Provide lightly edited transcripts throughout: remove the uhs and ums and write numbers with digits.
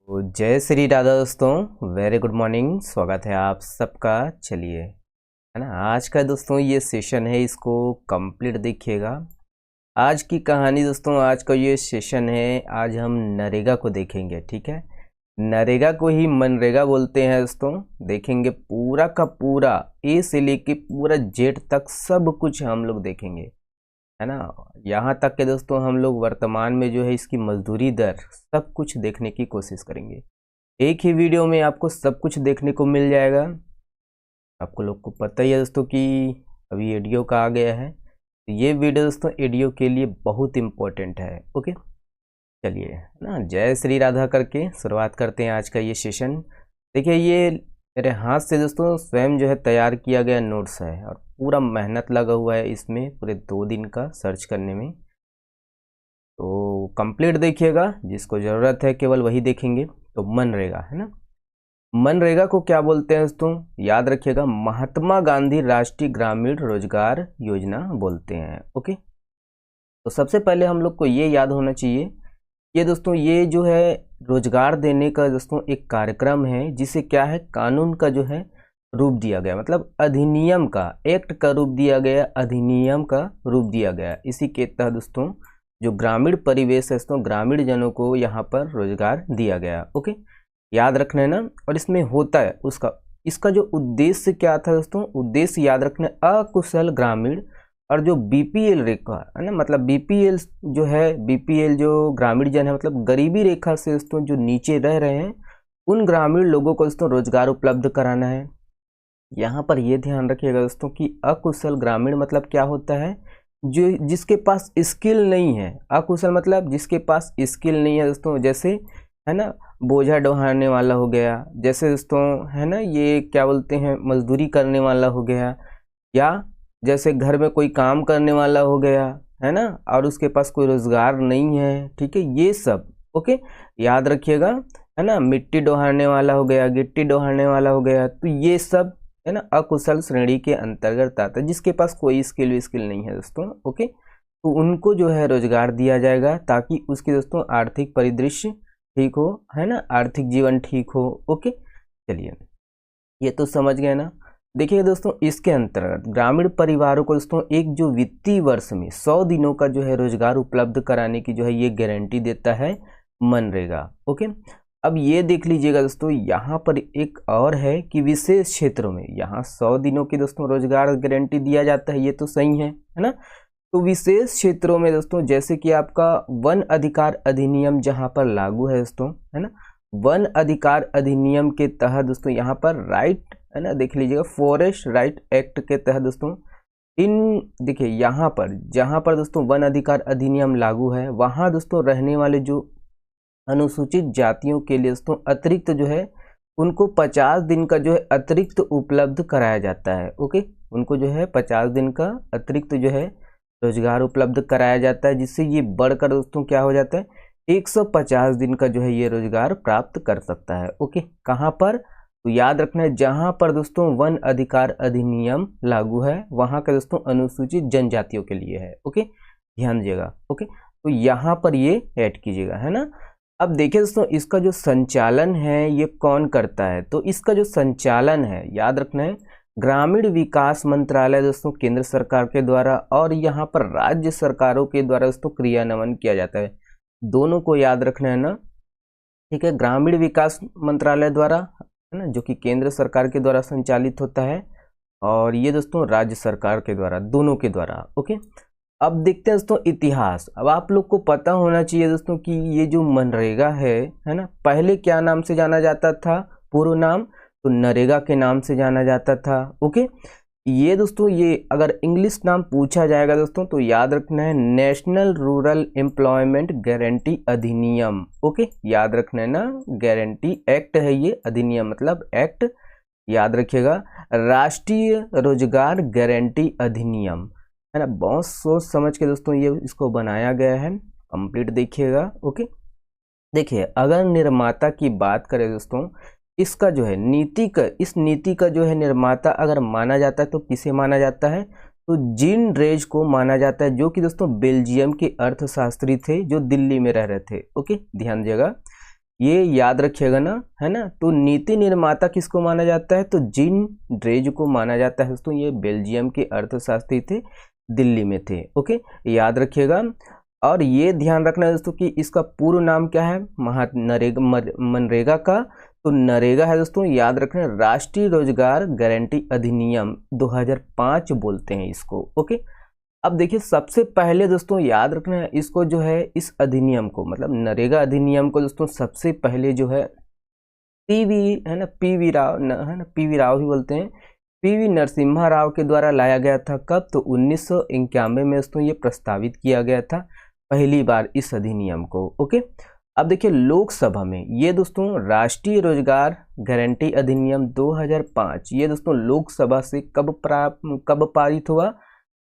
तो जय श्री राधा दोस्तों, वेरी गुड मॉर्निंग। स्वागत है आप सबका। चलिए, है ना, आज का दोस्तों ये सेशन है, इसको कंप्लीट देखिएगा। आज की कहानी दोस्तों, आज का ये सेशन है, आज हम नरेगा को देखेंगे। ठीक है, नरेगा को ही मनरेगा बोलते हैं दोस्तों। देखेंगे पूरा का पूरा, ए से लेके पूरा जेड तक सब कुछ हम लोग देखेंगे, है ना। यहाँ तक के दोस्तों हम लोग वर्तमान में जो है इसकी मजदूरी दर सब कुछ देखने की कोशिश करेंगे। एक ही वीडियो में आपको सब कुछ देखने को मिल जाएगा। आपको लोग को पता ही है दोस्तों कि अभी एडीओ का आ गया है, तो ये वीडियो दोस्तों एडीओ के लिए बहुत इम्पोर्टेंट है। ओके, चलिए ना, जय श्री राधा करके शुरुआत करते हैं आज का ये सेशन। देखिए, ये मेरे हाथ से दोस्तों स्वयं जो है तैयार किया गया नोट्स है, और पूरा मेहनत लगा हुआ है इसमें, पूरे 2 दिन का सर्च करने में। तो कंप्लीट देखिएगा, जिसको ज़रूरत है केवल वही देखेंगे। तो मनरेगा, है ना, मनरेगा को क्या बोलते हैं दोस्तों, याद रखिएगा, महात्मा गांधी राष्ट्रीय ग्रामीण रोजगार योजना बोलते हैं। ओके, तो सबसे पहले हम लोग को ये याद होना चाहिए, ये दोस्तों ये जो है रोजगार देने का दोस्तों एक कार्यक्रम है, जिसे क्या है, कानून का जो है रूप दिया गया, मतलब अधिनियम का, एक्ट का रूप दिया गया, अधिनियम का रूप दिया गया। इसी के तहत दोस्तों जो ग्रामीण परिवेश है दोस्तों, ग्रामीण जनों को यहाँ पर रोजगार दिया गया। ओके, याद रखना है ना। और इसमें होता है उसका, इसका जो उद्देश्य क्या था दोस्तों, उद्देश्य याद रखना है, अकुशल ग्रामीण और जो बीपीएल रेखा है ना, मतलब बीपीएल जो है, बीपीएल जो ग्रामीण जन है, मतलब गरीबी रेखा से दोस्तों जो नीचे रह रहे हैं, उन ग्रामीण लोगों को दोस्तों रोजगार उपलब्ध कराना है। यहाँ पर ये ध्यान रखिएगा दोस्तों कि अकुशल ग्रामीण मतलब क्या होता है, जो जिसके पास स्किल नहीं है। अकुशल मतलब जिसके पास स्किल नहीं है दोस्तों, जैसे है ना बोझा ढोने वाला हो गया, जैसे दोस्तों है ना ये क्या बोलते हैं, मजदूरी करने वाला हो गया, या जैसे घर में कोई काम करने वाला हो गया, है ना, और उसके पास कोई रोजगार नहीं है। ठीक है, ये सब ओके याद रखिएगा, है ना, मिट्टी डोहाने वाला हो गया, गिट्टी डोहाने वाला हो गया, तो ये सब है ना अकुशल श्रेणी के अंतर्गत आता है, जिसके पास कोई स्किल नहीं है दोस्तों। ओके, तो उनको जो है रोजगार दिया जाएगा, ताकि उसके दोस्तों आर्थिक परिदृश्य ठीक हो, है ना, आर्थिक जीवन ठीक हो। ओके, चलिए, ये तो समझ गए ना। देखिए दोस्तों, इसके अंतर्गत ग्रामीण परिवारों को दोस्तों एक जो वित्तीय वर्ष में 100 दिनों का जो है रोजगार उपलब्ध कराने की जो है ये गारंटी देता है मनरेगा। ओके, अब ये देख लीजिएगा दोस्तों, यहाँ पर एक और है कि विशेष क्षेत्रों में यहाँ 100 दिनों की दोस्तों रोजगार गारंटी दिया जाता है, ये तो सही है ना। तो विशेष क्षेत्रों में दोस्तों, जैसे कि आपका वन अधिकार अधिनियम जहाँ पर लागू है दोस्तों, है ना, वन अधिकार अधिनियम के तहत दोस्तों यहाँ पर राइट, है ना, देख लीजिएगा, फॉरेस्ट राइट एक्ट के तहत दोस्तों इन, देखिए यहाँ पर जहाँ पर दोस्तों वन अधिकार अधिनियम लागू है, वहाँ दोस्तों रहने वाले जो अनुसूचित जातियों के लिए दोस्तों अतिरिक्त जो है उनको 50 दिन का जो है अतिरिक्त उपलब्ध कराया जाता है। ओके, उनको जो है 50 दिन का अतिरिक्त जो है रोजगार उपलब्ध कराया जाता है, जिससे ये बढ़कर दोस्तों क्या हो जाता है, 150 दिन का जो है ये रोजगार प्राप्त कर सकता है। ओके, कहाँ पर, तो याद रखना है, जहाँ पर दोस्तों वन अधिकार अधिनियम लागू है, वहाँ का दोस्तों अनुसूचित जनजातियों के लिए है। ओके, ध्यान दीजिएगा। ओके, तो यहाँ पर ये ऐड कीजिएगा, है ना। अब देखिए दोस्तों, इसका जो संचालन है ये कौन करता है, तो इसका जो संचालन है याद रखना है, ग्रामीण विकास मंत्रालय दोस्तों केंद्र सरकार के द्वारा, और यहाँ पर राज्य सरकारों के द्वारा दोस्तों क्रियान्वयन किया जाता है। दोनों को याद रखना है ना। ठीक है, ग्रामीण विकास मंत्रालय द्वारा, है ना, जो कि केंद्र सरकार के द्वारा संचालित होता है, और ये दोस्तों राज्य सरकार के द्वारा, दोनों के द्वारा। ओके, अब देखते हैं दोस्तों इतिहास। अब आप लोग को पता होना चाहिए दोस्तों कि ये जो मनरेगा है ना, पहले क्या नाम से जाना जाता था, पूर्व नाम तो नरेगा के नाम से जाना जाता था। ओके, ये दोस्तों ये अगर इंग्लिश नाम पूछा जाएगा दोस्तों, तो याद रखना है नेशनल रूरल एम्प्लॉयमेंट गारंटी अधिनियम। ओके, याद रखना है ना, गारंटी एक्ट है ये, अधिनियम मतलब एक्ट, याद रखिएगा, राष्ट्रीय रोजगार गारंटी अधिनियम, है ना। बहुत सोच समझ के दोस्तों ये इसको बनाया गया है, कंप्लीट देखिएगा। ओके, देखिए, अगर निर्माता की बात करें दोस्तों, इसका जो है नीति का, इस नीति का जो है निर्माता अगर माना जाता है तो किसे माना जाता है, तो जीन ड्रेज को माना जाता है, जो कि दोस्तों बेल्जियम के अर्थशास्त्री थे, जो दिल्ली में रह रहे थे। ओके, ध्यान दीजिएगा, ये याद रखिएगा ना, है ना। तो नीति निर्माता किसको माना जाता है, तो जीन ड्रेज को माना जाता है दोस्तों। ये बेल्जियम के अर्थशास्त्री थे, दिल्ली में थे। ओके, याद रखिएगा। और ये ध्यान रखना है दोस्तों कि इसका पूर्ण नाम क्या है, मनरेगा का। तो नरेगा है दोस्तों, याद रखना, राष्ट्रीय रोजगार गारंटी अधिनियम 2005 बोलते हैं इसको। ओके, अब देखिए सबसे पहले दोस्तों याद रखना है इसको जो है, इस अधिनियम को, मतलब नरेगा अधिनियम को दोस्तों सबसे पहले जो है पीवी, है ना, पीवी राव, है ना, पीवी राव ही बोलते हैं, पीवी नरसिम्हा राव के द्वारा लाया गया था। कब, तो 1991 में दोस्तों ये प्रस्तावित किया गया था पहली बार इस अधिनियम को। ओके, अब देखिए लोकसभा में ये दोस्तों राष्ट्रीय रोजगार गारंटी अधिनियम 2005, ये दोस्तों लोकसभा से कब पारित हुआ,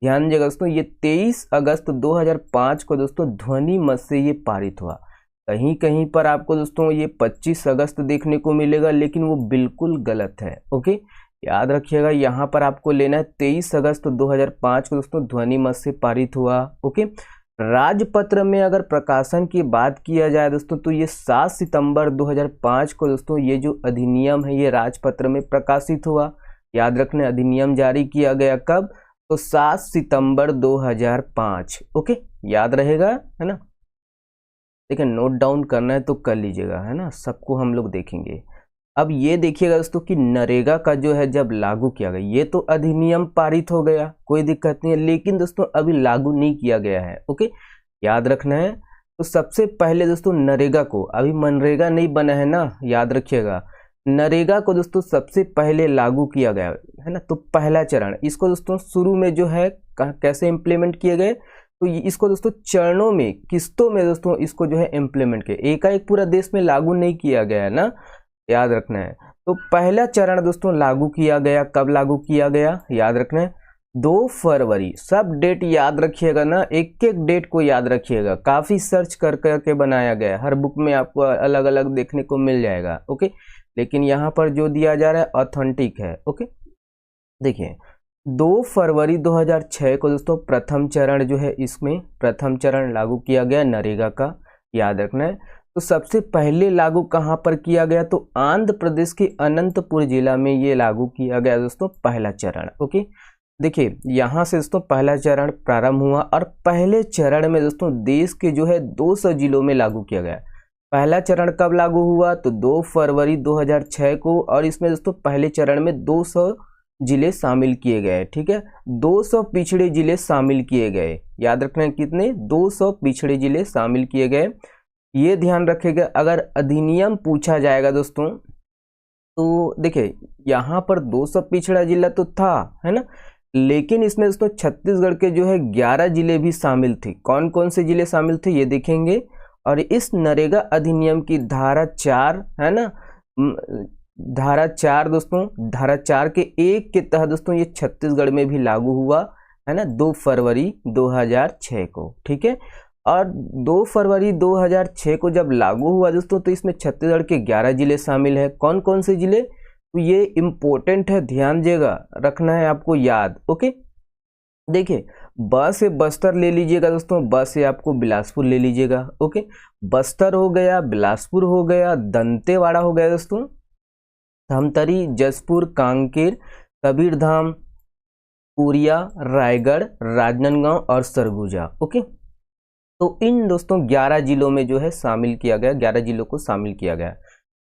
ध्यान दीजिएगा दोस्तों, ये 23 अगस्त 2005 को दोस्तों ध्वनि मत से ये पारित हुआ। कहीं कहीं पर आपको दोस्तों ये 25 अगस्त देखने को मिलेगा, लेकिन वो बिल्कुल गलत है। ओके, याद रखिएगा, यहाँ पर आपको लेना है 23 अगस्त 2005 को दोस्तों ध्वनि मत से पारित हुआ। ओके, राजपत्र में अगर प्रकाशन की बात किया जाए दोस्तों, तो ये 7 सितंबर 2005 को दोस्तों ये जो अधिनियम है ये राजपत्र में प्रकाशित हुआ। याद रखना, अधिनियम जारी किया गया कब, तो 7 सितंबर 2005। ओके, याद रहेगा, है ना। देखिए नोट डाउन करना है तो कर लीजिएगा, है ना, सबको हम लोग देखेंगे। अब ये देखिएगा दोस्तों कि नरेगा का जो है जब लागू किया गया, ये तो अधिनियम पारित हो गया, कोई दिक्कत नहीं है, लेकिन दोस्तों अभी लागू नहीं किया गया है। ओके, याद रखना है। तो सबसे पहले दोस्तों नरेगा को, अभी मनरेगा नहीं बना है ना, याद रखिएगा, नरेगा को दोस्तों सबसे पहले लागू किया गया है ना। तो पहला चरण इसको दोस्तों शुरू में जो है कैसे इम्प्लीमेंट किए गए, तो इसको दोस्तों चरणों में, किस्तों में दोस्तों इसको जो है इम्प्लीमेंट किया, एकाएक पूरा देश में लागू नहीं किया गया है ना, याद रखना है। तो पहला चरण दोस्तों लागू किया गया, कब लागू किया गया, याद रखना है 2 फरवरी। सब डेट याद रखिएगा ना, एक एक डेट को याद रखिएगा, काफी सर्च कर करके बनाया गया है, हर बुक में आपको अलग अलग देखने को मिल जाएगा। ओके, लेकिन यहाँ पर जो दिया जा रहा है ऑथेंटिक है। ओके, देखिए 2 फरवरी 2006 को दोस्तों प्रथम चरण जो है, इसमें प्रथम चरण लागू किया गया नरेगा का, याद रखना है। तो सबसे पहले लागू कहाँ पर किया गया, तो आंध्र प्रदेश के अनंतपुर जिला में ये लागू किया गया दोस्तों पहला चरण। ओके, देखिए यहाँ से दोस्तों पहला चरण प्रारंभ हुआ, और पहले चरण में दोस्तों देश के जो है 200 जिलों में लागू किया गया। पहला चरण कब लागू हुआ, तो 2 फरवरी 2006 को, और इसमें दोस्तों पहले चरण में 200 जिले शामिल किए गए। ठीक है, 200 पिछड़े जिले शामिल किए गए, याद रखना कितने, 200 पिछड़े जिले शामिल किए गए। ये ध्यान रखिएगा, अगर अधिनियम पूछा जाएगा दोस्तों, तो देखिए यहाँ पर 200 पिछड़ा जिला तो था, है ना, लेकिन इसमें दोस्तों छत्तीसगढ़ के जो है 11 जिले भी शामिल थे। कौन कौन से जिले शामिल थे ये देखेंगे। और इस नरेगा अधिनियम की धारा 4, है ना, धारा 4 दोस्तों, धारा 4 के 1 के तहत दोस्तों ये छत्तीसगढ़ में भी लागू हुआ, है ना, 2 फरवरी 2006 को। ठीक है, और 2 फरवरी 2006 को जब लागू हुआ दोस्तों, तो इसमें छत्तीसगढ़ के 11 जिले शामिल है। कौन कौन से जिले, तो ये इंपॉर्टेंट है, ध्यान दीजिएगा, रखना है आपको याद। ओके, देखिए ब से बस्तर ले लीजिएगा दोस्तों, ब से आपको बिलासपुर ले लीजिएगा। ओके, बस्तर हो गया, बिलासपुर हो गया, दंतेवाड़ा हो गया दोस्तों, धमतरी, जसपुर, कांकेर, कबीरधाम, कोरिया, रायगढ़, राजनांदगांव और सरगुजा। ओके, तो इन दोस्तों 11 जिलों में जो है शामिल किया गया, 11 जिलों को शामिल किया गया।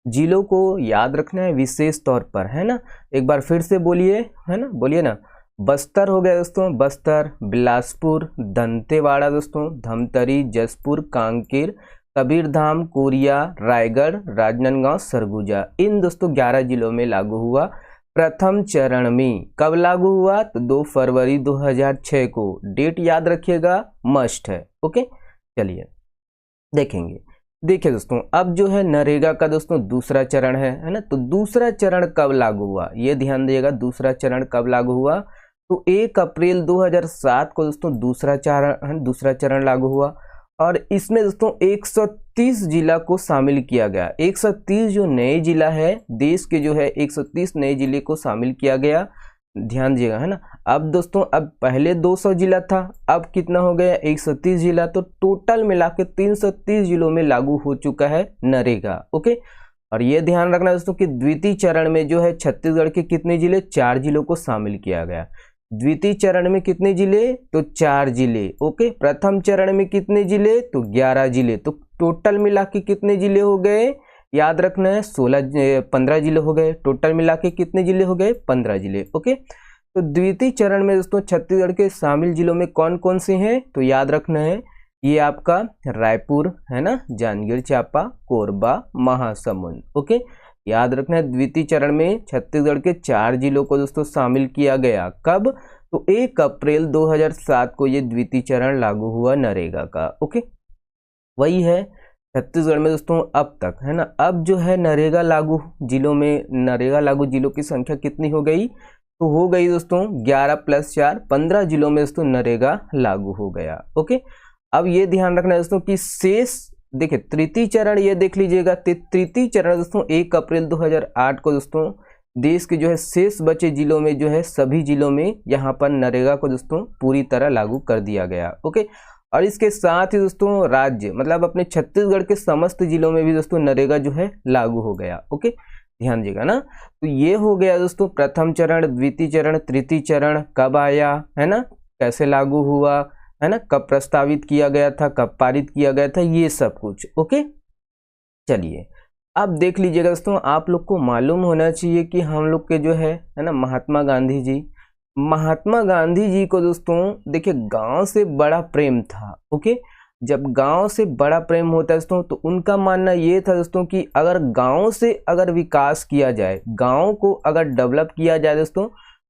जिलों को याद रखना है विशेष तौर पर, है ना, एक बार फिर से बोलिए, है ना, बोलिए ना, बस्तर हो गया दोस्तों, बस्तर, बिलासपुर, दंतेवाड़ा दोस्तों, धमतरी, जसपुर, कांकेर, कबीरधाम, कोरिया, रायगढ़, राजनांदगांव, सरगुजा। इन दोस्तों 11 जिलों में लागू हुआ प्रथम चरण में। कब लागू हुआ, तो 2 फरवरी 2006 को। डेट याद रखिएगा, मस्ट है। ओके, चलिए देखेंगे। देखिए दोस्तों, अब जो है नरेगा का दोस्तों दूसरा चरण है ना, तो दूसरा चरण कब लागू हुआ, ये ध्यान दिएगा, दूसरा चरण कब लागू हुआ, तो 1 अप्रैल 2007 को दोस्तों दूसरा चरण लागू हुआ। और इसमें दोस्तों 130 जिला को शामिल किया गया। 130 जो नए जिला है, देश के जो है 130 नए जिले को शामिल किया गया। ध्यान दीजिएगा, है ना। अब दोस्तों अब पहले 200 जिला था, अब कितना हो गया 130 जिला, तो टोटल मिला के 330 जिलों में लागू हो चुका है नरेगा। ओके, और ये ध्यान रखना दोस्तों कि द्वितीय चरण में जो है छत्तीसगढ़ के कितने जिले, 4 जिलों को शामिल किया गया। द्वितीय चरण में कितने जिले, तो 4 जिले। ओके, प्रथम चरण में कितने जिले, तो 11 जिले। तो टोटल मिला के कितने जिले हो गए, याद रखना है 15 जिले हो गए। टोटल मिला के कितने जिले हो गए, 15 जिले। ओके, तो द्वितीय चरण में दोस्तों छत्तीसगढ़ के शामिल जिलों में कौन कौन से हैं, तो याद रखना है ये आपका रायपुर है ना, जांजगीर चांपा, कोरबा, महासमुंद। ओके, याद रखना है द्वितीय चरण में छत्तीसगढ़ के 4 जिलों को दोस्तों शामिल किया गया। कब, तो 1 अप्रैल 2007 को ये द्वितीय चरण लागू हुआ नरेगा का। ओके, वही है छत्तीसगढ़ में दोस्तों अब तक, है ना। अब जो है नरेगा लागू जिलों में, नरेगा लागू जिलों की संख्या कितनी हो गई, तो हो गई दोस्तों 11 + 4 15 जिलों में दोस्तों नरेगा लागू हो गया। ओके, अब ये ध्यान रखना है दोस्तों कि शेष, देखिए तृतीय चरण ये देख लीजिएगा, तृतीय चरण दोस्तों 1 अप्रैल 2008 को दोस्तों देश के जो है शेष बचे जिलों में जो है सभी जिलों में यहाँ पर नरेगा को दोस्तों पूरी तरह लागू कर दिया गया। ओके, और इसके साथ ही दोस्तों राज्य मतलब अपने छत्तीसगढ़ के समस्त जिलों में भी दोस्तों नरेगा जो है लागू हो गया। ओके, ध्यान दीजिएगा ना। तो ये हो गया दोस्तों प्रथम चरण, द्वितीय चरण, तृतीय चरण कब आया, है ना, कैसे लागू हुआ, है ना, कब प्रस्तावित किया गया था, कब पारित किया गया था, ये सब कुछ। ओके, चलिए अब देख लीजिएगा दोस्तों, आप लोग को मालूम होना चाहिए कि हम लोग के जो है ना महात्मा गांधी जी को दोस्तों देखिए गांव से बड़ा प्रेम था। ओके, जब गांव से बड़ा प्रेम होता है दोस्तों तो उनका मानना ये था दोस्तों कि अगर गांव से अगर विकास किया जाए, गांव को अगर डेवलप किया जाए दोस्तों,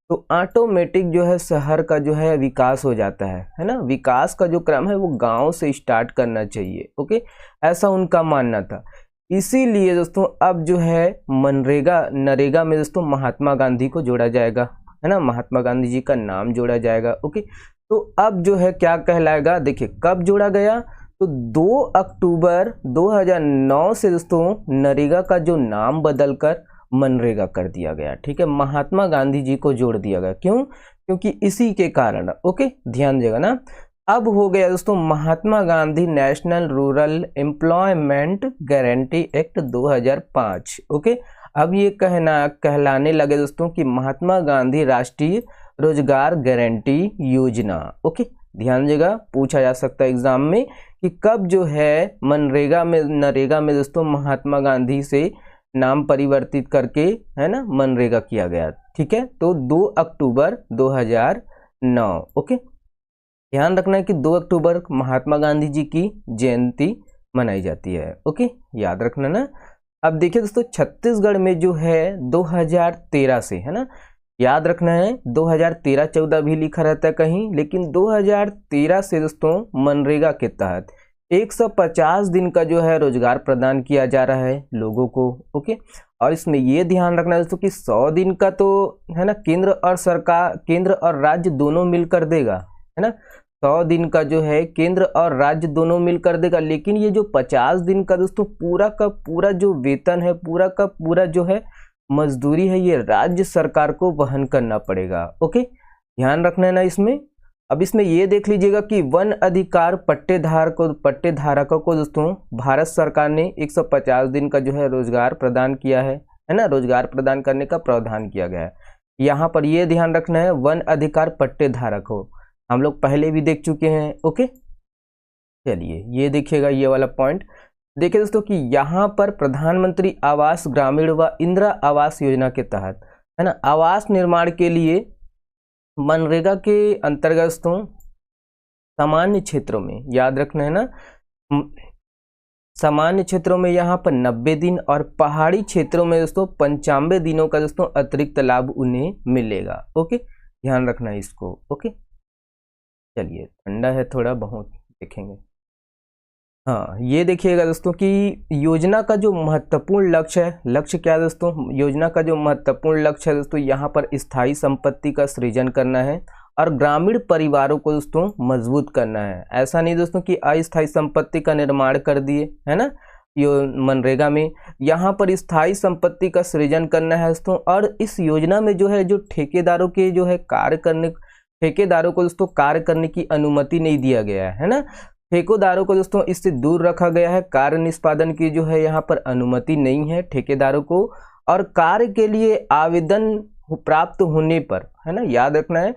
तो ऑटोमेटिक जो है शहर का जो है विकास हो जाता है ना। विकास का जो क्रम है वो गांव से स्टार्ट करना चाहिए। ओके, ऐसा उनका मानना था। इसीलिए दोस्तों अब जो है नरेगा में दोस्तों महात्मा गांधी को जोड़ा जाएगा, है ना, महात्मा गांधी जी का नाम जोड़ा जाएगा। ओके, तो अब जो है क्या कहलाएगा, देखिए कब जोड़ा गया, तो 2 अक्टूबर 2009 से दोस्तों नरेगा का जो नाम बदलकर मनरेगा कर दिया गया। ठीक है, महात्मा गांधी जी को जोड़ दिया गया। क्यों, क्योंकि इसी के कारण। ओके, ध्यान देगा ना। अब हो गया दोस्तों Mahatma Gandhi national rural employment guarantee act 2005। Okay, अब ये कहलाने लगे दोस्तों कि महात्मा गांधी राष्ट्रीय रोजगार गारंटी योजना। ओके, ध्यान दीजिएगा, पूछा जा सकता है एग्जाम में कि कब जो है नरेगा में दोस्तों महात्मा गांधी से नाम परिवर्तित करके, है ना, मनरेगा किया गया। ठीक है, तो 2 अक्टूबर 2009। ओके, ध्यान रखना है कि 2 अक्टूबर महात्मा गांधी जी की जयंती मनाई जाती है। ओके, याद रखना ना। अब देखिए दोस्तों छत्तीसगढ़ में जो है 2013 से, है ना, याद रखना है 2013-14 भी लिखा रहता है कहीं, लेकिन 2013 से दोस्तों मनरेगा के तहत 150 दिन का जो है रोजगार प्रदान किया जा रहा है लोगों को। ओके, और इसमें ये ध्यान रखना है दोस्तों कि 100 दिन का तो, है ना, केंद्र और राज्य दोनों मिलकर देगा, है ना। 100 दिन का जो है केंद्र और राज्य दोनों मिलकर देगा, लेकिन ये जो 50 दिन का दोस्तों पूरा का पूरा जो वेतन है, पूरा का पूरा जो है मजदूरी है, ये राज्य सरकार को वहन करना पड़ेगा। ओके, ध्यान रखना है ना इसमें। अब इसमें ये देख लीजिएगा कि वन अधिकार पट्टेधारकों को दोस्तों भारत सरकार ने 150 दिन का जो है रोजगार प्रदान किया है ना, रोजगार प्रदान करने का प्रावधान किया गया है। यहाँ पर ये ध्यान रखना है वन अधिकार पट्टेधारकों, हम लोग पहले भी देख चुके हैं। ओके, चलिए ये देखिएगा, ये वाला पॉइंट देखिए दोस्तों कि यहाँ पर प्रधानमंत्री आवास ग्रामीण व इंदिरा आवास योजना के तहत, है ना, आवास निर्माण के लिए मनरेगा के अंतर्गत दोस्तों सामान्य क्षेत्रों में, याद रखना है ना, सामान्य क्षेत्रों में यहाँ पर 90 दिन और पहाड़ी क्षेत्रों में दोस्तों 95 दिनों का दोस्तों अतिरिक्त लाभ उन्हें मिलेगा। ओके, ध्यान रखना है इसको। ओके, चलिए ठंडा है थोड़ा बहुत, देखेंगे। हाँ, ये देखिएगा दोस्तों कि योजना का जो महत्वपूर्ण लक्ष्य है, लक्ष्य क्या है दोस्तों, योजना का जो महत्वपूर्ण लक्ष्य है दोस्तों यहाँ पर स्थायी संपत्ति का सृजन करना है और ग्रामीण परिवारों को दोस्तों मजबूत करना है। ऐसा नहीं दोस्तों कि अस्थायी संपत्ति का निर्माण कर दिए, है ना, मनरेगा में यहाँ पर स्थायी संपत्ति का सृजन करना है दोस्तों। और इस योजना में जो है जो ठेकेदारों के जो है ठेकेदारों को दोस्तों कार्य करने की अनुमति नहीं दिया गया है ना। ठेकेदारों को दोस्तों इससे दूर रखा गया है, कार्य निष्पादन की जो है यहाँ पर अनुमति नहीं है ठेकेदारों को। और कार्य के लिए आवेदन प्राप्त होने पर, है ना, याद रखना है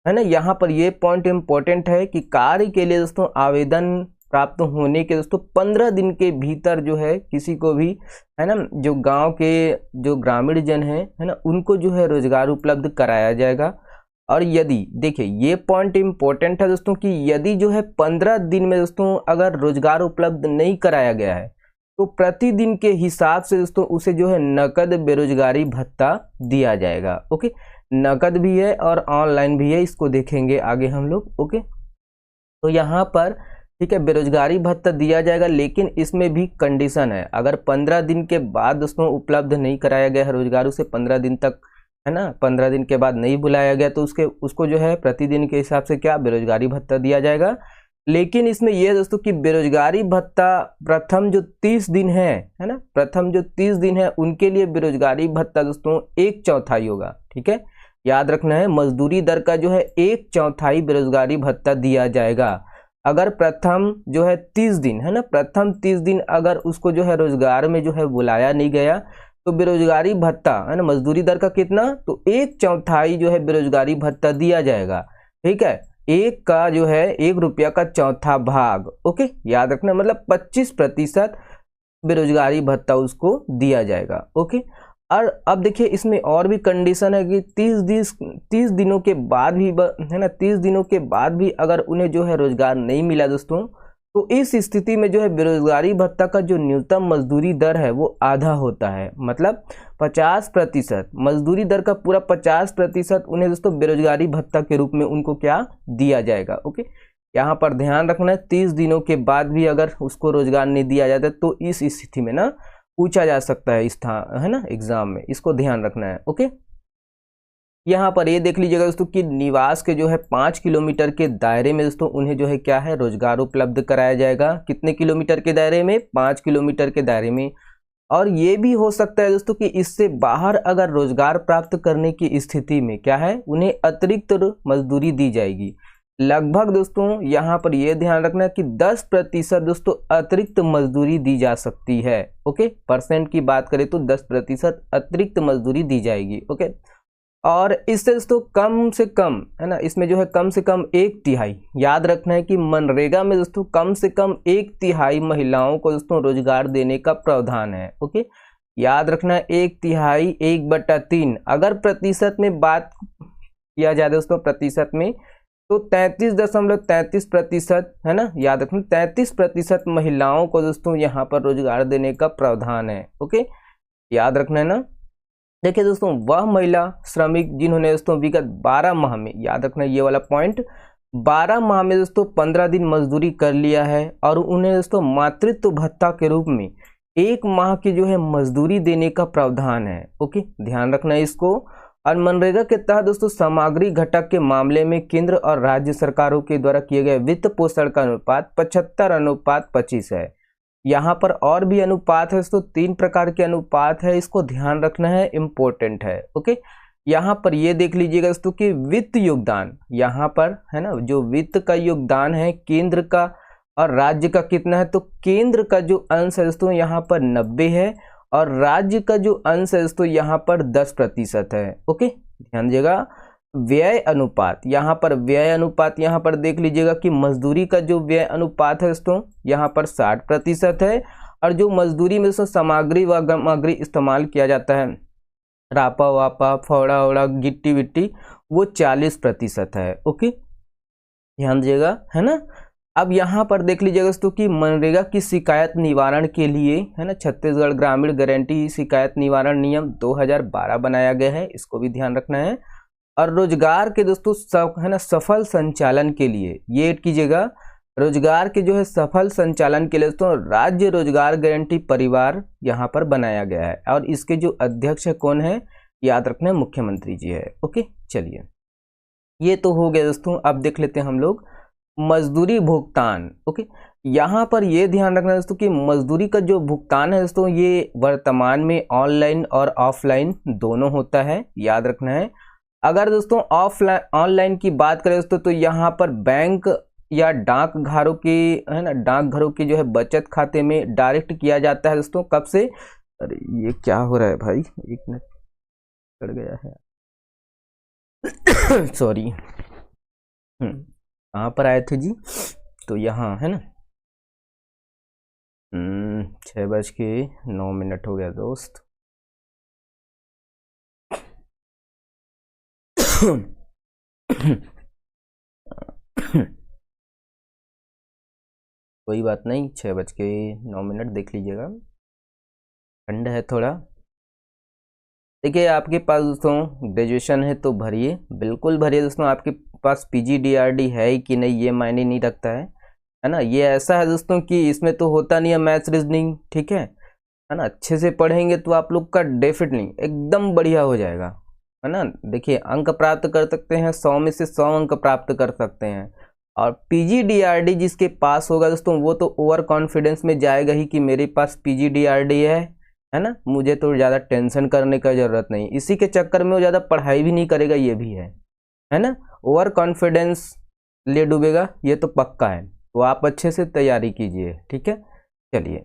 ना, यहाँ पर ये पॉइंट इम्पोर्टेंट है कि कार्य के लिए दोस्तों आवेदन प्राप्त होने के दोस्तों 15 दिन के भीतर जो है किसी को भी, है ना, जो गांव के जो ग्रामीण जन हैं, है ना, उनको जो है रोजगार उपलब्ध कराया जाएगा। और यदि देखिए ये पॉइंट इम्पोर्टेंट है दोस्तों कि यदि जो है 15 दिन में दोस्तों अगर रोजगार उपलब्ध नहीं कराया गया है तो प्रतिदिन के हिसाब से दोस्तों उसे जो है नकद बेरोजगारी भत्ता दिया जाएगा। ओके, नकद भी है और ऑनलाइन भी है, इसको देखेंगे आगे हम लोग। ओके, तो यहाँ पर ठीक है बेरोजगारी भत्ता दिया जाएगा, लेकिन इसमें भी कंडीशन है। अगर 15 दिन के बाद दोस्तों उपलब्ध नहीं कराया गया है रोजगार, उसे 15 दिन तक, है ना, 15 दिन के बाद नहीं बुलाया गया तो उसको जो है प्रतिदिन के हिसाब से क्या बेरोजगारी भत्ता दिया जाएगा। लेकिन इसमें यह है दोस्तों कि बेरोजगारी भत्ता प्रथम जो 30 दिन है ना, प्रथम जो 30 दिन है उनके लिए बेरोजगारी भत्ता दोस्तों 1/4 होगा। ठीक है, याद रखना है मजदूरी दर का जो है 1/4 बेरोजगारी भत्ता दिया जाएगा। अगर प्रथम जो है 30 दिन, है ना, प्रथम 30 दिन अगर उसको जो है रोजगार में जो है बुलाया नहीं गया तो बेरोजगारी भत्ता, है ना, मजदूरी दर का कितना, तो 1/4 जो है बेरोजगारी भत्ता दिया जाएगा। ठीक है, एक का जो है 1 रुपया का चौथा भाग। ओके, याद रखना, मतलब 25% बेरोजगारी भत्ता उसको दिया जाएगा। ओके, और अब देखिए इसमें और भी कंडीशन है कि 30 दिनों के बाद भी, है ना, 30 दिनों के बाद भी अगर उन्हें जो है रोजगार नहीं मिला दोस्तों तो इस स्थिति में जो है बेरोजगारी भत्ता का जो न्यूनतम मजदूरी दर है वो आधा होता है। मतलब 50%, मजदूरी दर का पूरा 50% उन्हें दोस्तों बेरोजगारी भत्ता के रूप में उनको क्या दिया जाएगा। ओके, यहाँ पर ध्यान रखना है 30 दिनों के बाद भी अगर उसको रोजगार नहीं दिया जाता तो इस स्थिति में ना पूछा जा सकता है है ना एग्जाम में, इसको ध्यान रखना है। ओके, यहाँ पर ये देख लीजिएगा दोस्तों कि निवास के जो है 5 किलोमीटर के दायरे में दोस्तों उन्हें जो है क्या है रोजगार उपलब्ध कराया जाएगा। कितने किलोमीटर के दायरे में, 5 किलोमीटर के दायरे में। और ये भी हो सकता है दोस्तों कि इससे बाहर अगर रोजगार प्राप्त करने की स्थिति में क्या है उन्हें अतिरिक्त मजदूरी दी जाएगी। लगभग दोस्तों यहाँ पर यह ध्यान रखना है कि 10% दोस्तों अतिरिक्त मजदूरी दी जा सकती है। ओके, परसेंट की बात करें तो 10% अतिरिक्त मजदूरी दी जाएगी। ओके, और इससे दोस्तों कम से कम, है ना, इसमें जो है कम से कम 1/3, याद रखना है कि मनरेगा में दोस्तों कम से कम 1/3 महिलाओं को दोस्तों रोजगार देने का प्रावधान है। ओके, याद रखना है 1/3, 1/3। अगर प्रतिशत में बात किया जाए दोस्तों, प्रतिशत में तो 33.33%, है ना, याद रखना 33% महिलाओं को दोस्तों यहाँ पर रोजगार देने का प्रावधान है। ओके, याद रखना है ना। देखिए दोस्तों वह महिला श्रमिक जिन्होंने दोस्तों विगत 12 माह में, याद रखना ये वाला पॉइंट, 12 माह में दोस्तों 15 दिन मजदूरी कर लिया है और उन्हें दोस्तों मातृत्व भत्ता के रूप में 1 माह की जो है मजदूरी देने का प्रावधान है। ओके, ध्यान रखना है इसको। और मनरेगा के तहत दोस्तों सामग्री घटक के मामले में केंद्र और राज्य सरकारों के द्वारा किए गए वित्त पोषण का अनुपात 75:25 है। यहाँ पर और भी अनुपात है दोस्तों, 3 प्रकार के अनुपात है, इसको ध्यान रखना है, इम्पोर्टेंट है। ओके, यहाँ पर ये देख लीजिएगा दोस्तों कि वित्त योगदान, यहाँ पर है ना जो वित्त का योगदान है केंद्र का और राज्य का कितना है, तो केंद्र का जो अंश है दोस्तों यहाँ पर 90 है और राज्य का जो अंश है दोस्तों यहाँ पर 10% है। ओके, ध्यान दीजिएगा। व्यय अनुपात, यहाँ पर व्यय अनुपात यहाँ पर देख लीजिएगा कि मजदूरी का जो व्यय अनुपात है दोस्तों यहाँ पर 60% है और जो मजदूरी में दोस्तों सामग्री व सामग्री इस्तेमाल किया जाता है, रापा वापा फौड़ा वोड़ा गिट्टी विट्टी, वो 40% है। ओके, ध्यान दीजिएगा, है ना। अब यहाँ पर देख लीजिएगा दोस्तों कि मनरेगा की शिकायत निवारण के लिए, है ना, छत्तीसगढ़ ग्रामीण गारंटी शिकायत निवारण नियम 2012 बनाया गया है, इसको भी ध्यान रखना है। और रोजगार के दोस्तों है ना सफल संचालन के लिए, ये ऐड कीजिएगा, रोजगार के जो है सफल संचालन के लिए दोस्तों राज्य रोजगार गारंटी परिवार यहाँ पर बनाया गया है और इसके जो अध्यक्ष है कौन है, याद रखना है मुख्यमंत्री जी है। ओके, चलिए ये तो हो गया दोस्तों। अब देख लेते हैं हम लोग मजदूरी भुगतान। ओके, यहाँ पर ये ध्यान रखना दोस्तों कि मजदूरी का जो भुगतान है दोस्तों ये वर्तमान में ऑनलाइन और ऑफलाइन दोनों होता है, याद रखना है। अगर दोस्तों ऑफलाइन ऑनलाइन की बात करें दोस्तों तो यहाँ पर बैंक या डाकघरों की, है ना, डाकघरों की जो है बचत खाते में डायरेक्ट किया जाता है दोस्तों। कब से? अरे ये क्या हो रहा है भाई, एक मिनट चढ़ गया है सॉरी। कहाँ पर आए थे जी? तो यहाँ है ना, 6:09 हो गया दोस्त। कोई बात नहीं, 6:09 देख लीजिएगा, ठंड है थोड़ा। देखिए आपके पास दोस्तों ग्रेजुएशन है तो भरिए, बिल्कुल भरिए दोस्तों। आपके पास PGDRD है कि नहीं ये मायने नहीं रखता है ना। ये ऐसा है दोस्तों कि इसमें तो होता नहीं है मैथ्स रीजनिंग, ठीक है ना। अच्छे से पढ़ेंगे तो आप लोग का डेफिनेटली एकदम बढ़िया हो जाएगा, है ना। देखिए अंक प्राप्त कर सकते हैं, 100 में से 100 अंक प्राप्त कर सकते हैं। और PGDRD जिसके पास होगा दोस्तों वो तो ओवर कॉन्फिडेंस में जाएगा ही कि मेरे पास PGDRD है ना, मुझे तो ज़्यादा टेंशन करने का ज़रूरत नहीं। इसी के चक्कर में वो ज़्यादा पढ़ाई भी नहीं करेगा, ये भी है ना। ओवर कॉन्फिडेंस ले डूबेगा, ये तो पक्का है। तो आप अच्छे से तैयारी कीजिए, ठीक है। चलिए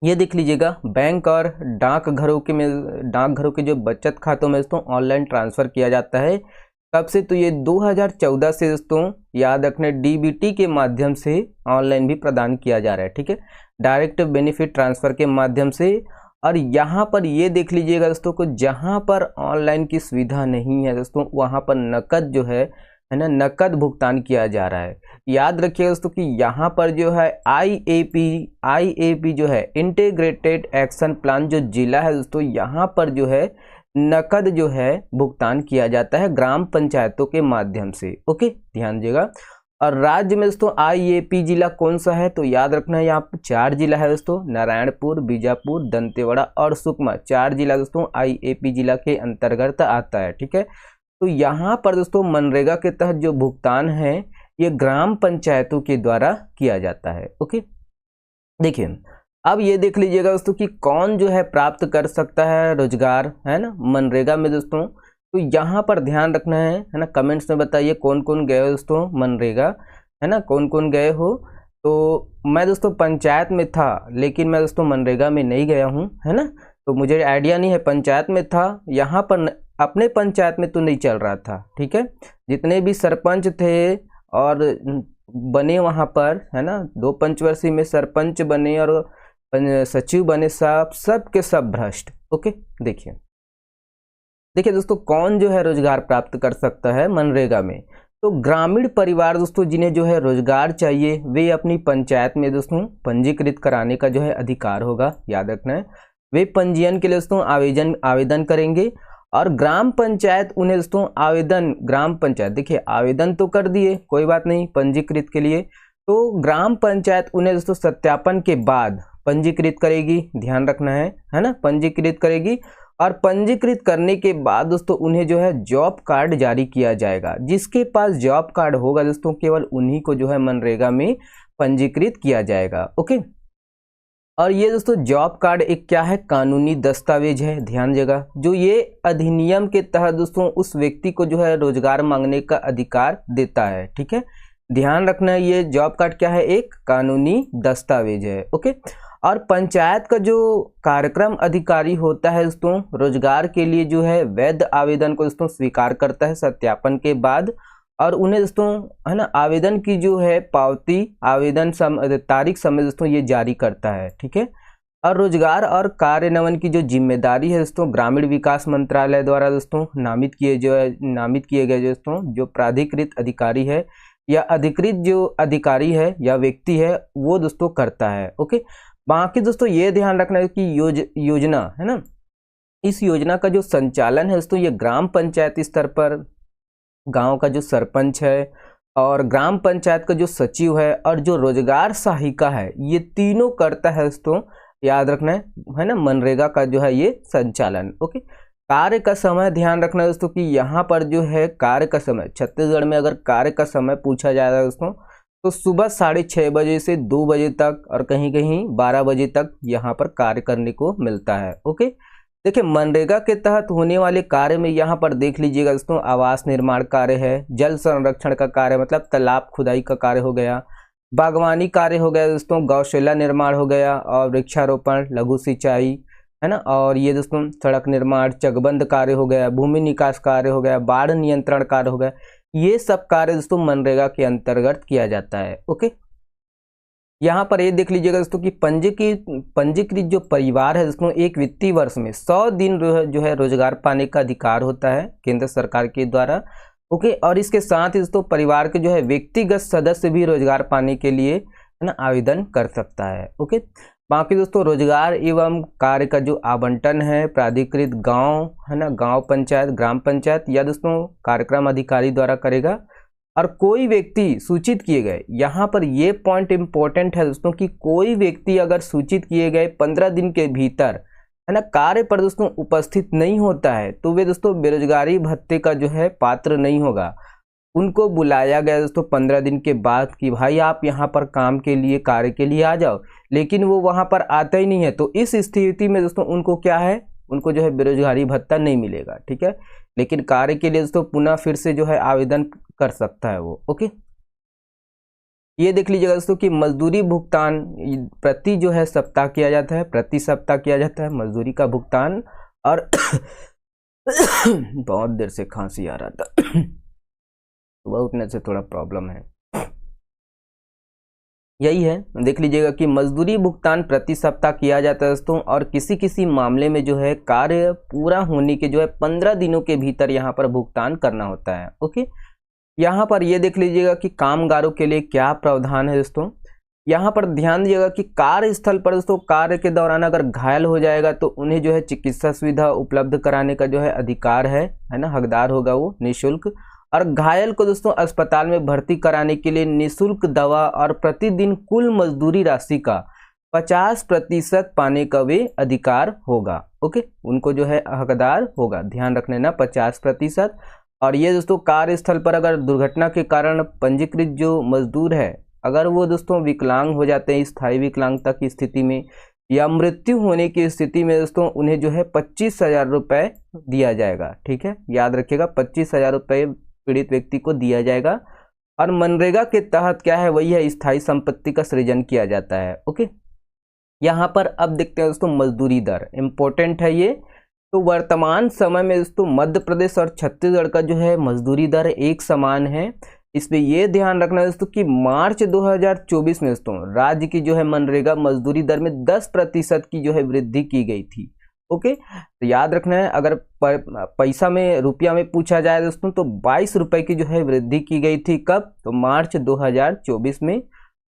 ये देख लीजिएगा, बैंक और डाकघरों के जो बचत खातों में दोस्तों ऑनलाइन ट्रांसफ़र किया जाता है। कब से? तो ये 2014 से दोस्तों याद रखने DBT के माध्यम से ऑनलाइन भी प्रदान किया जा रहा है, ठीक है, डायरेक्ट बेनिफिट ट्रांसफ़र के माध्यम से। और यहाँ पर ये देख लीजिएगा दोस्तों को, जहाँ पर ऑनलाइन की सुविधा नहीं है दोस्तों वहाँ पर नकद जो है ना, नकद भुगतान किया जा रहा है। याद रखिएगा दोस्तों कि यहाँ पर जो है IAP जो है इंटीग्रेटेड एक्शन प्लान जो जिला है दोस्तों, यहाँ पर जो है नकद जो है भुगतान किया जाता है ग्राम पंचायतों के माध्यम से। ओके, ध्यान दीजिएगा। और राज्य में दोस्तों IAP जिला कौन सा है? तो याद रखना है यहाँ पर 4 जिला है दोस्तों, नारायणपुर, बीजापुर, दंतेवाड़ा और सुकमा। 4 जिला दोस्तों IAP जिला के अंतर्गत आता है, ठीक है। तो यहाँ पर दोस्तों मनरेगा के तहत जो भुगतान है ये ग्राम पंचायतों के द्वारा किया जाता है। ओके, देखिए अब ये देख लीजिएगा दोस्तों कि कौन जो है प्राप्त कर सकता है रोजगार, है ना, मनरेगा में दोस्तों। तो यहाँ पर ध्यान रखना है ना। कमेंट्स में बताइए कौन कौन गए हो दोस्तों मनरेगा, है ना, कौन कौन गए हो। तो मैं दोस्तों पंचायत में था, लेकिन मैं दोस्तों मनरेगा में नहीं गया हूँ, है ना, तो मुझे आइडिया नहीं है। पंचायत में था, यहाँ पर अपने पंचायत में तो नहीं चल रहा था, ठीक है। जितने भी सरपंच थे और बने वहाँ पर, है ना, 2 पंचवर्षीय में सरपंच बने और सचिव बने, सब के सब भ्रष्ट। ओके, देखिए दोस्तों कौन जो है रोजगार प्राप्त कर सकता है मनरेगा में। तो ग्रामीण परिवार दोस्तों जिन्हें जो है रोजगार चाहिए वे अपनी पंचायत में दोस्तों पंजीकृत कराने का जो है अधिकार होगा, याद रखना है। वे पंजीयन के लिए दोस्तों आवेदन करेंगे और ग्राम पंचायत उन्हें दोस्तों ग्राम पंचायत, देखिए आवेदन तो कर दिए, कोई बात नहीं, पंजीकृत के लिए। तो ग्राम पंचायत उन्हें दोस्तों सत्यापन के बाद पंजीकृत करेगी, ध्यान रखना है ना, पंजीकृत करेगी। और पंजीकृत करने के बाद दोस्तों उन्हें जो है जॉब कार्ड जारी किया जाएगा। जिसके पास जॉब कार्ड होगा दोस्तों केवल उन्हीं को जो है मनरेगा में पंजीकृत किया जाएगा। ओके, और ये दोस्तों जॉब कार्ड एक क्या है, कानूनी दस्तावेज है, ध्यान दीजिएगा, जो ये अधिनियम के तहत दोस्तों उस व्यक्ति को जो है रोजगार मांगने का अधिकार देता है, ठीक है। ध्यान रखना है ये जॉब कार्ड क्या है, एक कानूनी दस्तावेज है। ओके, और पंचायत का जो कार्यक्रम अधिकारी होता है दोस्तों रोजगार के लिए जो है वैध आवेदन को दोस्तों स्वीकार करता है सत्यापन के बाद, और उन्हें दोस्तों, है ना, आवेदन की जो है पावती आवेदन तारीख समय दोस्तों ये जारी करता है, ठीक है। और रोजगार और कार्यान्वयन की जो जिम्मेदारी है दोस्तों ग्रामीण विकास मंत्रालय द्वारा दोस्तों नामित किए गए दोस्तों जो प्राधिकृत अधिकारी है या अधिकृत जो अधिकारी है या व्यक्ति है वो दोस्तों करता है। ओके, बाकी दोस्तों ये ध्यान रखना है कि योजना है ना, इस योजना का जो संचालन है दोस्तों ये ग्राम पंचायत स्तर पर गांव का जो सरपंच है और ग्राम पंचायत का जो सचिव है और जो रोजगार सहायिका है, ये तीनों करता है दोस्तों, याद रखना है ना, मनरेगा का जो है ये संचालन। ओके, कार्य का समय ध्यान रखना दोस्तों कि यहाँ पर जो है कार्य का समय, छत्तीसगढ़ में अगर कार्य का समय पूछा जाएगा दोस्तों तो सुबह 6:30 बजे से 2 बजे तक और कहीं कहीं 12 बजे तक यहाँ पर कार्य करने को मिलता है। ओके, देखिए मनरेगा के तहत होने वाले कार्य में यहाँ पर देख लीजिएगा दोस्तों, आवास निर्माण कार्य है, जल संरक्षण का कार्य मतलब तालाब खुदाई का कार्य हो गया, बागवानी कार्य हो गया दोस्तों, गौशाला निर्माण हो गया और वृक्षारोपण, लघु सिंचाई है ना, और ये दोस्तों सड़क निर्माण, चकबंद कार्य हो गया, भूमि निकास कार्य हो गया, बाढ़ नियंत्रण कार्य हो गया। ये सब कार्य दोस्तों मनरेगा के अंतर्गत किया जाता है। ओके, यहाँ पर ये देख लीजिएगा दोस्तों कि पंजीकृत जो परिवार है दोस्तों, एक वित्तीय वर्ष में 100 दिन जो है रोजगार पाने का अधिकार होता है केंद्र सरकार के द्वारा। ओके, और इसके साथ ही दोस्तों परिवार के जो है व्यक्तिगत सदस्य भी रोजगार पाने के लिए है ना आवेदन कर सकता है। ओके, बाकी दोस्तों रोजगार एवं कार्य का जो आवंटन है प्राधिकृत गांव है ना, गांव पंचायत, ग्राम पंचायत या दोस्तों कार्यक्रम अधिकारी द्वारा करेगा। और कोई व्यक्ति सूचित किए गए, यहाँ पर ये पॉइंट इंपॉर्टेंट है दोस्तों कि कोई व्यक्ति अगर सूचित किए गए 15 दिन के भीतर है ना कार्य पर दोस्तों उपस्थित नहीं होता है तो वे दोस्तों बेरोजगारी भत्ते का जो है पात्र नहीं होगा। उनको बुलाया गया दोस्तों 15 दिन के बाद कि भाई आप यहाँ पर काम के लिए, कार्य के लिए आ जाओ, लेकिन वो वहाँ पर आता ही नहीं है, तो इस स्थिति में दोस्तों उनको क्या है, उनको जो है बेरोजगारी भत्ता नहीं मिलेगा। ठीक है, लेकिन कार्य के लिए दोस्तों पुनः फिर से जो है आवेदन कर सकता है वो। ओके, ये देख लीजिएगा दोस्तों कि मजदूरी भुगतान प्रति जो है सप्ताह किया जाता है, प्रति सप्ताह किया जाता है मजदूरी का भुगतान। और बहुत देर से खांसी आ रहा था, सुबह उठने से थोड़ा प्रॉब्लम है, यही है। देख लीजिएगा कि मजदूरी भुगतान प्रति सप्ताह किया जाता है दोस्तों, और किसी किसी मामले में जो है कार्य पूरा होने के जो है 15 दिनों के भीतर यहाँ पर भुगतान करना होता है। ओके, यहाँ पर ये देख लीजिएगा कि कामगारों के लिए क्या प्रावधान है दोस्तों। यहाँ पर ध्यान दीजिएगा कि कार्यस्थल पर दोस्तों कार्य के दौरान अगर घायल हो जाएगा तो उन्हें जो है चिकित्सा सुविधा उपलब्ध कराने का जो है अधिकार है ना, हकदार होगा वो निःशुल्क। और घायल को दोस्तों अस्पताल में भर्ती कराने के लिए निःशुल्क दवा और प्रतिदिन कुल मजदूरी राशि का 50% पाने का वे अधिकार होगा। ओके, उनको जो है हकदार होगा, ध्यान रखने ना 50%। और ये दोस्तों कार्यस्थल पर अगर दुर्घटना के कारण पंजीकृत जो मजदूर है अगर वो दोस्तों विकलांग हो जाते हैं स्थायी विकलांगता की स्थिति में या मृत्यु होने की स्थिति में दोस्तों उन्हें जो है 25,000 रुपये दिया जाएगा। ठीक है, याद रखिएगा 25,000 रुपये पीड़ित व्यक्ति को दिया जाएगा। और मनरेगा के तहत क्या है, वही है स्थायी संपत्ति का सृजन किया जाता है। ओके, यहाँ पर अब देखते हैं दोस्तों मजदूरी दर, इंपॉर्टेंट है ये। तो वर्तमान समय में दोस्तों मध्य प्रदेश और छत्तीसगढ़ का जो है मजदूरी दर एक समान है। इसमें ये ध्यान रखना है दोस्तों कि मार्च 2024 में दोस्तों राज्य की जो है मनरेगा मजदूरी दर में 10% की जो है वृद्धि की गई थी। ओके, तो याद रखना है अगर पैसा में रुपया में पूछा जाए दोस्तों तो 22 रुपये की जो है वृद्धि की गई थी। कब, तो मार्च 2024 में।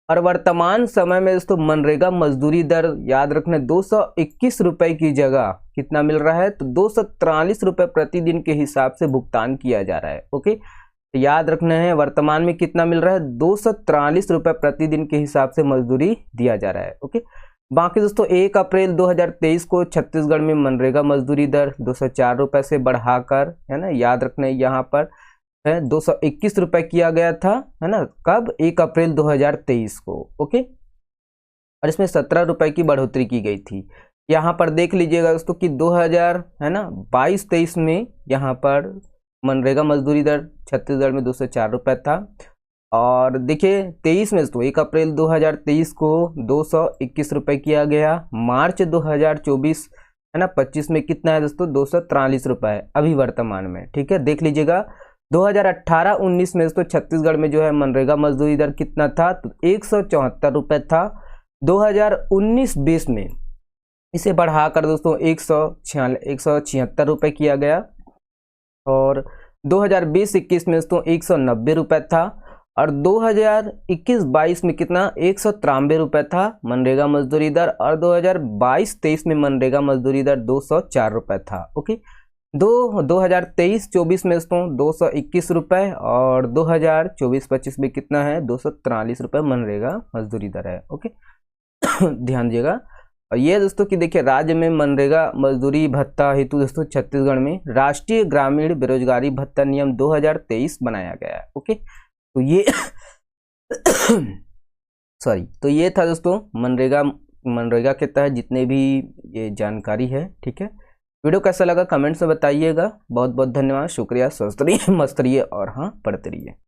और वर्तमान समय में दोस्तों मनरेगा मजदूरी दर याद रखना 221 रुपये की जगह कितना मिल रहा है, तो 243 रुपये प्रतिदिन के हिसाब से भुगतान किया जा रहा है। ओके, तो याद रखना है वर्तमान में कितना मिल रहा है, 243 रुपये प्रतिदिन के हिसाब से मजदूरी दिया जा रहा है। ओके, बाकी दोस्तों 1 अप्रैल 2023 को छत्तीसगढ़ में मनरेगा मजदूरी दर 204 रुपये से बढ़ाकर है ना, याद रखना है यहाँ पर है 221 रुपये किया गया था, है ना, कब, 1 अप्रैल 2023 को। ओके, और इसमें 17 रुपये की बढ़ोतरी की गई थी। यहाँ पर देख लीजिएगा दोस्तों कि 2000 है ना 22-23 में यहाँ पर मनरेगा मजदूरी दर छत्तीसगढ़ में 204 रुपये था। और देखिए 23 में तो 1 अप्रैल 2023 को 221 रुपये किया गया। मार्च 2024 है ना 25 में कितना है दोस्तों, 243 रुपये अभी वर्तमान में। ठीक है, देख लीजिएगा 2018-19 में दोस्तों छत्तीसगढ़ में जो है मनरेगा मजदूरी दर कितना था, तो 174 रुपये था। 2019-20 में इसे बढ़ाकर दोस्तों 176 रुपये किया गया। और 2020-21 में दोस्तों 190 रुपये था। और 2021-22 में कितना, 193 रुपये था मनरेगा मजदूरी दर। और 2022-23 में मनरेगा मजदूरी दर 204 रुपये था। ओके, 2023-24 में दोस्तों 221 रुपये और 2024-25 में कितना है, 243 रुपये मनरेगा मजदूरी दर है। ओके, ध्यान दीजिएगा। और ये दोस्तों कि देखिए राज्य में मनरेगा मजदूरी भत्ता हेतु दोस्तों छत्तीसगढ़ में राष्ट्रीय ग्रामीण बेरोजगारी भत्ता नियम 2023 बनाया गया है। ओके, तो ये सॉरी। तो ये था दोस्तों मनरेगा के तहत जितने भी ये जानकारी है। ठीक है, वीडियो कैसा लगा कमेंट्स में बताइएगा। बहुत बहुत धन्यवाद, शुक्रिया। स्वस्थ रहिए, मस्त रहिए और हाँ, पढ़ते रहिए।